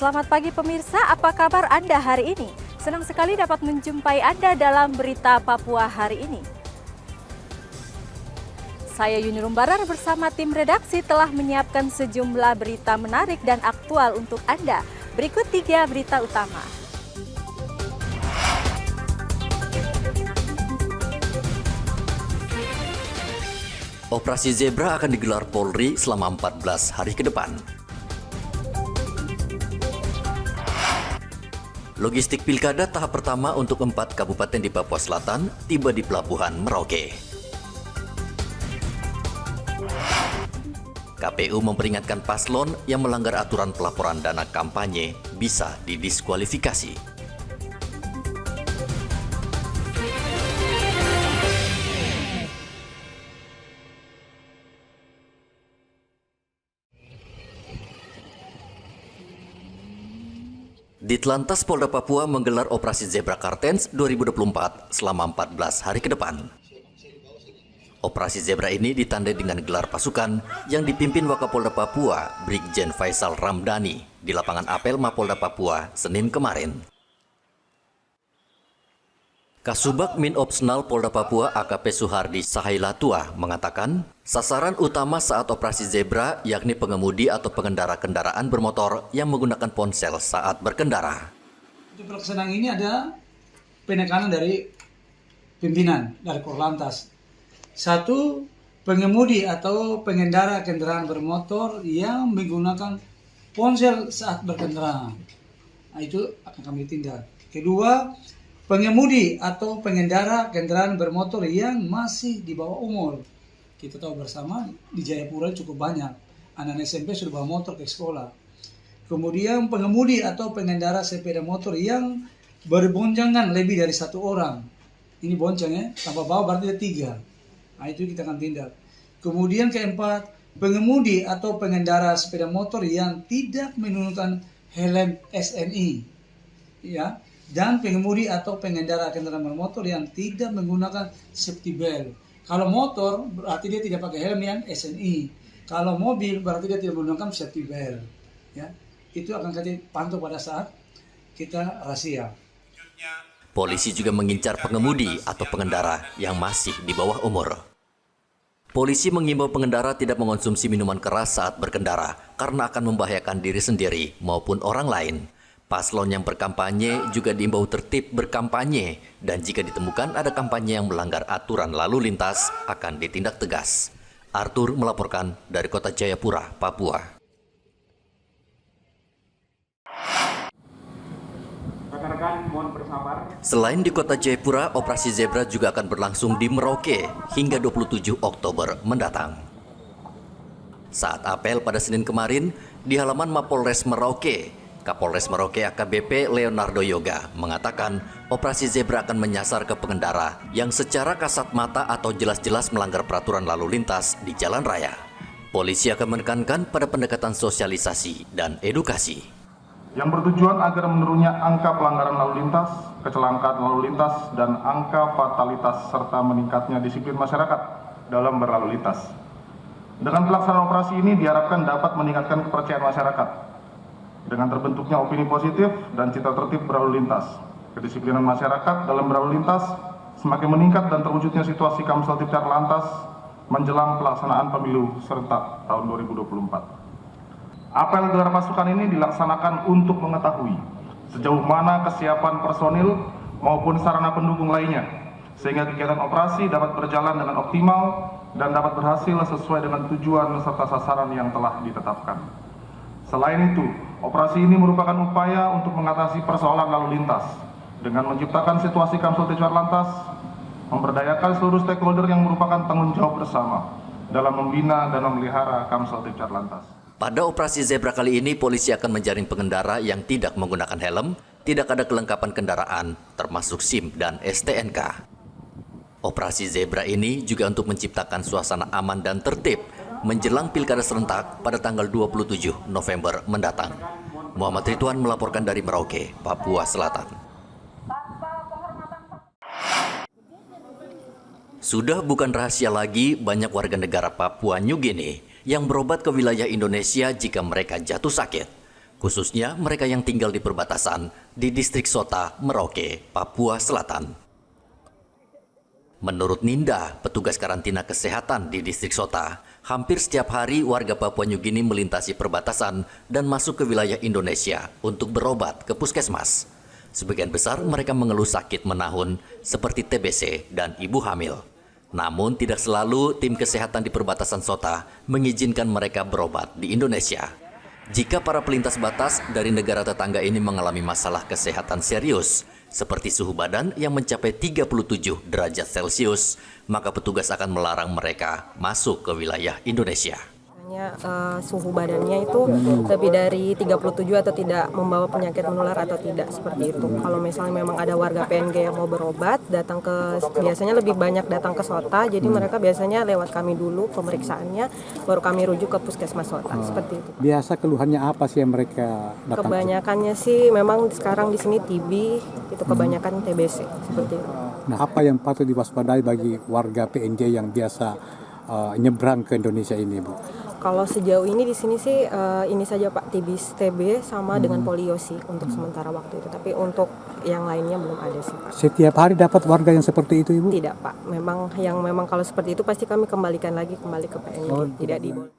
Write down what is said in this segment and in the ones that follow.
Selamat pagi pemirsa, apa kabar Anda hari ini? Senang sekali dapat menjumpai Anda dalam Berita Papua hari ini. Saya Yuni Rumbarar bersama tim redaksi telah menyiapkan sejumlah berita menarik dan aktual untuk Anda. Berikut 3 berita utama. Operasi Zebra akan digelar Polri selama 14 hari ke depan. Logistik pilkada tahap pertama untuk 4 kabupaten di Papua Selatan tiba di Pelabuhan Merauke. KPU memperingatkan paslon yang melanggar aturan pelaporan dana kampanye bisa didiskualifikasi. Ditlantas Polda Papua menggelar Operasi Zebra Kartens 2024 selama 14 hari ke depan. Operasi Zebra ini ditandai dengan gelar pasukan yang dipimpin Wakapolda Papua, Brigjen Faisal Ramdhani, di lapangan apel Mapolda Papua, Senin kemarin. Kasubag Minopsnal Polda Papua AKP Suhardi Sahailatua mengatakan, sasaran utama saat operasi Zebra yakni pengemudi atau pengendara kendaraan bermotor yang menggunakan ponsel saat berkendara. Untuk pelaksanaan ini ada penekanan dari pimpinan dari Korlantas. 1. Pengemudi atau pengendara kendaraan bermotor yang menggunakan ponsel saat berkendara. Nah, itu akan kami tindak. Kedua, pengemudi atau pengendara kendaraan bermotor yang masih di bawah umur. Kita tahu bersama di Jayapura cukup banyak anak SMP sudah bawa motor ke sekolah. Kemudian pengemudi atau pengendara sepeda motor yang berboncengan lebih dari 1 orang. Ini bonceng ya, tanpa bawa berarti ada 3. Nah, itu kita akan tindak. Kemudian keempat, pengemudi atau pengendara sepeda motor yang tidak menggunakan helm SNI. Ya. Dan pengemudi atau pengendara kendaraan bermotor yang tidak menggunakan safety belt. Kalau motor berarti dia tidak pakai helm yang SNI. Kalau mobil berarti dia tidak menggunakan safety belt. Ya, itu akan kita pantau pada saat kita razia. Polisi juga mengincar pengemudi atau pengendara yang masih di bawah umur. Polisi mengimbau pengendara tidak mengonsumsi minuman keras saat berkendara karena akan membahayakan diri sendiri maupun orang lain. Paslon yang berkampanye juga diimbau tertib berkampanye dan jika ditemukan ada kampanye yang melanggar aturan lalu lintas akan ditindak tegas. Arthur melaporkan dari Kota Jayapura, Papua. Selain di Kota Jayapura, Operasi Zebra juga akan berlangsung di Merauke hingga 27 Oktober mendatang. Saat apel pada Senin kemarin di halaman Mapolres Merauke, Kapolres Merauke AKBP Leonardo Yoga mengatakan Operasi Zebra akan menyasar ke pengendara yang secara kasat mata atau jelas-jelas melanggar peraturan lalu lintas di jalan raya. Polisi akan menekankan pada pendekatan sosialisasi dan edukasi. Yang bertujuan agar menurunnya angka pelanggaran lalu lintas, kecelakaan lalu lintas, dan angka fatalitas serta meningkatnya disiplin masyarakat dalam berlalu lintas. Dengan pelaksanaan operasi ini diharapkan dapat meningkatkan kepercayaan masyarakat dengan terbentuknya opini positif dan cita tertib berlalu lintas. Kedisiplinan masyarakat dalam berlalu lintas semakin meningkat dan terwujudnya situasi Kamsel Tipcar Lantas menjelang pelaksanaan pemilu serentak tahun 2024. Apel gelar pasukan ini dilaksanakan untuk mengetahui sejauh mana kesiapan personil maupun sarana pendukung lainnya, sehingga kegiatan operasi dapat berjalan dengan optimal dan dapat berhasil sesuai dengan tujuan serta sasaran yang telah ditetapkan. Selain itu, operasi ini merupakan upaya untuk mengatasi persoalan lalu lintas dengan menciptakan situasi Kamsel Tipcar Lantas, memberdayakan seluruh stakeholder yang merupakan tanggung jawab bersama dalam membina dan memelihara Kamsel Tipcar Lantas. Pada operasi Zebra kali ini, polisi akan menjaring pengendara yang tidak menggunakan helm, tidak ada kelengkapan kendaraan, termasuk SIM dan STNK. Operasi Zebra ini juga untuk menciptakan suasana aman dan tertib menjelang pilkada serentak pada tanggal 27 November mendatang. Muhammad Ridwan melaporkan dari Merauke, Papua Selatan. Sudah bukan rahasia lagi, banyak warga negara Papua New Guinea yang berobat ke wilayah Indonesia jika mereka jatuh sakit. khususnya mereka yang tinggal di perbatasan di distrik Sota, Merauke, Papua Selatan. Menurut Ninda, petugas karantina kesehatan di distrik Sota, hampir setiap hari warga Papua Nugini melintasi perbatasan dan masuk ke wilayah Indonesia untuk berobat ke puskesmas. Sebagian besar mereka mengeluh sakit menahun seperti TBC dan ibu hamil. Namun tidak selalu tim kesehatan di perbatasan Sota mengizinkan mereka berobat di Indonesia. Jika para pelintas batas dari negara tetangga ini mengalami masalah kesehatan serius, seperti suhu badan yang mencapai 37 derajat Celcius, maka petugas akan melarang mereka masuk ke wilayah Indonesia. Suhu badannya itu lebih dari 37 atau tidak membawa penyakit menular atau tidak, seperti itu. Kalau misalnya memang ada warga PNG yang mau berobat, biasanya lebih banyak datang ke Sota, jadi mereka biasanya lewat kami dulu pemeriksaannya, baru kami rujuk ke puskesmas Sota, seperti itu. Biasa keluhannya apa sih yang mereka datang? Kebanyakannya sih memang sekarang di sini TB, itu kebanyakan TBC, seperti itu. Nah, apa yang patut diwaspadai bagi warga PNJ yang biasa nyebrang ke Indonesia ini, Bu? Kalau sejauh ini di sini sih ini saja Pak, TB sama dengan polio sih untuk sementara waktu itu. Tapi untuk yang lainnya belum ada sih Pak. Setiap hari dapat warga yang seperti itu, Ibu? Tidak Pak, memang kalau seperti itu pasti kami kembalikan lagi kembali ke PNG, tidak diboleh.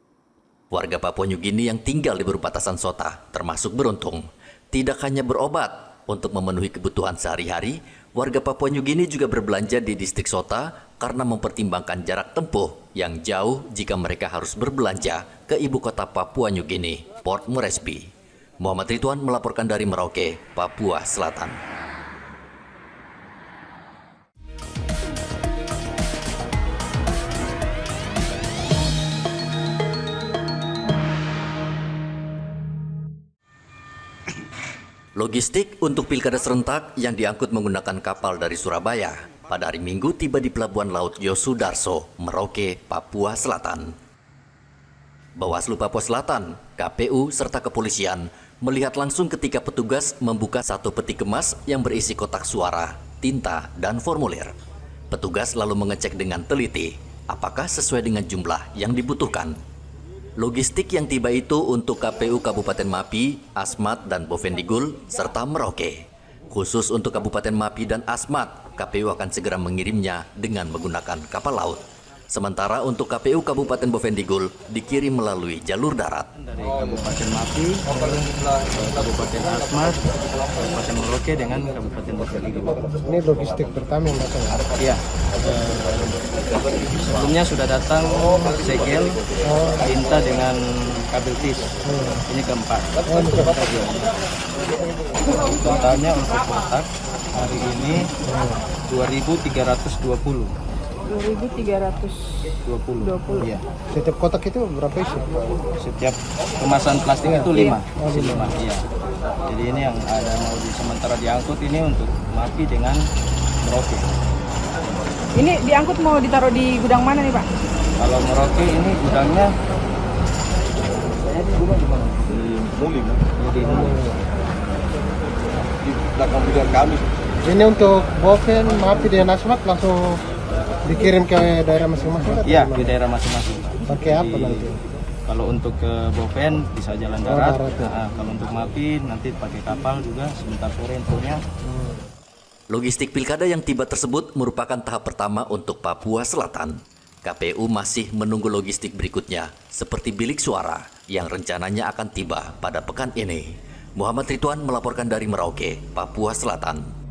Warga Papua Nugini yang tinggal di perbatasan Sota termasuk beruntung. Tidak hanya berobat untuk memenuhi kebutuhan sehari-hari, warga Papua Nugini juga berbelanja di distrik Sota karena mempertimbangkan jarak tempuh yang jauh jika mereka harus berbelanja ke ibu kota Papua Nugini, Port Moresby. Muhammad Ridwan melaporkan dari Merauke, Papua Selatan. Logistik untuk pilkada serentak yang diangkut menggunakan kapal dari Surabaya pada hari Minggu tiba di Pelabuhan Laut Yosudarso, Merauke, Papua Selatan. Bawaslu Papua Selatan, KPU, serta kepolisian melihat langsung ketika petugas membuka satu peti kemas yang berisi kotak suara, tinta, dan formulir. Petugas lalu mengecek dengan teliti apakah sesuai dengan jumlah yang dibutuhkan. Logistik yang tiba itu untuk KPU Kabupaten Mapi, Asmat, dan Bovendigul, serta Merauke. Khusus untuk Kabupaten Mapi dan Asmat, KPU akan segera mengirimnya dengan menggunakan kapal laut. Sementara untuk KPU Kabupaten Bovendigul dikirim melalui jalur darat. Dari Kabupaten Mapi, Kabupaten Asmat, Kabupaten Merauke dengan Kabupaten Bovendigul. Ini logistik pertama yang datang. Iya. Sebelumnya sudah datang segel, tinta dengan kabel tis. Ini keempat. Totalnya untuk kotak hari ini 2.320. 2.320. Iya. Setiap kotak itu berapa isi? Setiap kemasan plastik itu 5. Iya. Jadi ini yang ada mau sementara diangkut ini untuk Mapi dengan Merauke. Ini diangkut mau ditaruh di gudang mana nih Pak? Kalau Merauke ini gudangnya di belakang gudang kami. Ini untuk Boven, Mapi dan Asmat langsung dikirim ke daerah masing-masing? Iya, di daerah masing-masing. Pakai apa nanti? Kalau untuk ke Boven bisa jalan darat. Darat, ya. Nah, kalau untuk Mapi nanti pakai kapal juga sebentar sore infonya. Logistik pilkada yang tiba tersebut merupakan tahap pertama untuk Papua Selatan. KPU masih menunggu logistik berikutnya, seperti bilik suara yang rencananya akan tiba pada pekan ini. Muhammad Ridwan melaporkan dari Merauke, Papua Selatan.